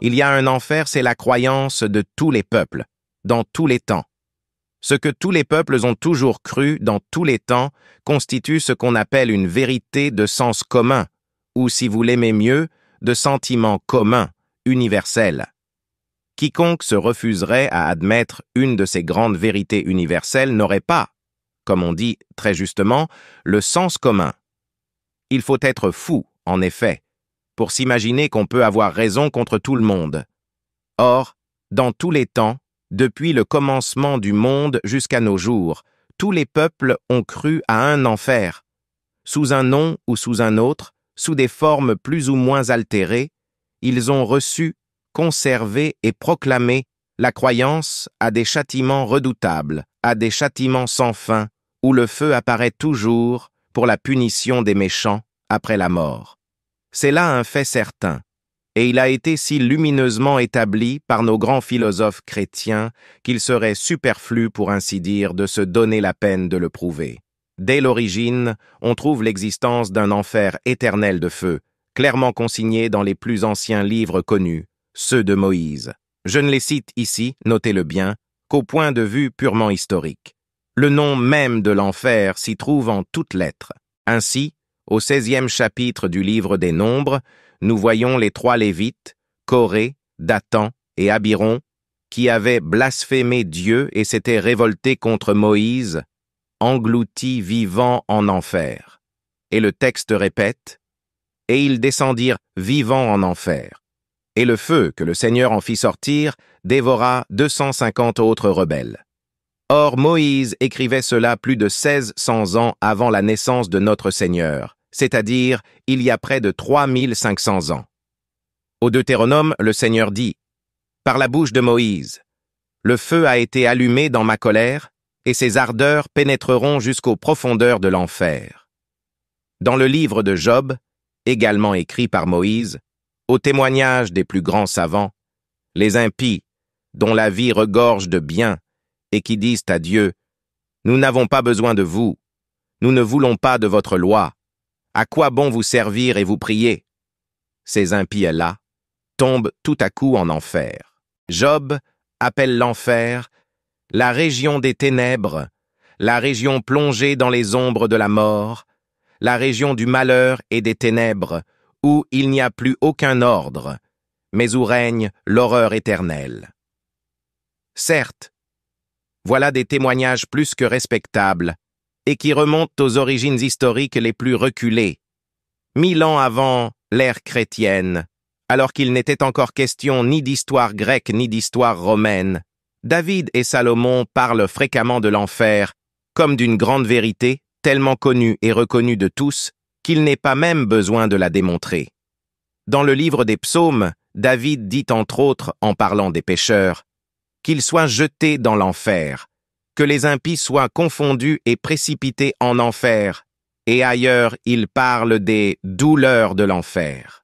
Il y a un enfer, c'est la croyance de tous les peuples, dans tous les temps. Ce que tous les peuples ont toujours cru dans tous les temps constitue ce qu'on appelle une vérité de sens commun, ou si vous l'aimez mieux, de sentiment commun, universel. Quiconque se refuserait à admettre une de ces grandes vérités universelles n'aurait pas, comme on dit très justement, le sens commun. Il faut être fou, en effet, pour s'imaginer qu'on peut avoir raison contre tout le monde. Or, dans tous les temps, depuis le commencement du monde jusqu'à nos jours, tous les peuples ont cru à un enfer. Sous un nom ou sous un autre, sous des formes plus ou moins altérées, ils ont reçu, conservé et proclamé la croyance à des châtiments redoutables, à des châtiments sans fin, où le feu apparaît toujours pour la punition des méchants après la mort. C'est là un fait certain, et il a été si lumineusement établi par nos grands philosophes chrétiens qu'il serait superflu, pour ainsi dire, de se donner la peine de le prouver. Dès l'origine, on trouve l'existence d'un enfer éternel de feu, clairement consigné dans les plus anciens livres connus, ceux de Moïse. Je ne les cite ici, notez-le bien, qu'au point de vue purement historique. Le nom même de l'enfer s'y trouve en toutes lettres. Ainsi, au 16e chapitre du livre des Nombres, nous voyons les 3 Lévites, Coré, Dathan et Abiron, qui avaient blasphémé Dieu et s'étaient révoltés contre Moïse, engloutis vivants en enfer. Et le texte répète, « Et ils descendirent vivants en enfer. Et le feu que le Seigneur en fit sortir dévora 250 autres rebelles. » Or, Moïse écrivait cela plus de 1600 ans avant la naissance de notre Seigneur, c'est-à-dire il y a près de 3500 ans. Au Deutéronome, le Seigneur dit, « Par la bouche de Moïse, le feu a été allumé dans ma colère, et ses ardeurs pénétreront jusqu'aux profondeurs de l'enfer. » Dans le livre de Job, également écrit par Moïse, au témoignage des plus grands savants, les impies, dont la vie regorge de bien, et qui disent à Dieu, « Nous n'avons pas besoin de vous, nous ne voulons pas de votre loi, à quoi bon vous servir et vous prier ?» Ces impies-là tombent tout à coup en enfer. Job appelle l'enfer la région des ténèbres, la région plongée dans les ombres de la mort, la région du malheur et des ténèbres, où il n'y a plus aucun ordre, mais où règne l'horreur éternelle. Certes, voilà des témoignages plus que respectables, et qui remontent aux origines historiques les plus reculées. 1000 ans avant l'ère chrétienne, alors qu'il n'était encore question ni d'histoire grecque ni d'histoire romaine, David et Salomon parlent fréquemment de l'enfer comme d'une grande vérité, tellement connue et reconnue de tous, qu'il n'est pas même besoin de la démontrer. Dans le livre des Psaumes, David dit entre autres, en parlant des pécheurs, qu'ils soient jetés dans l'enfer, que les impies soient confondus et précipités en enfer, et ailleurs il parle des douleurs de l'enfer.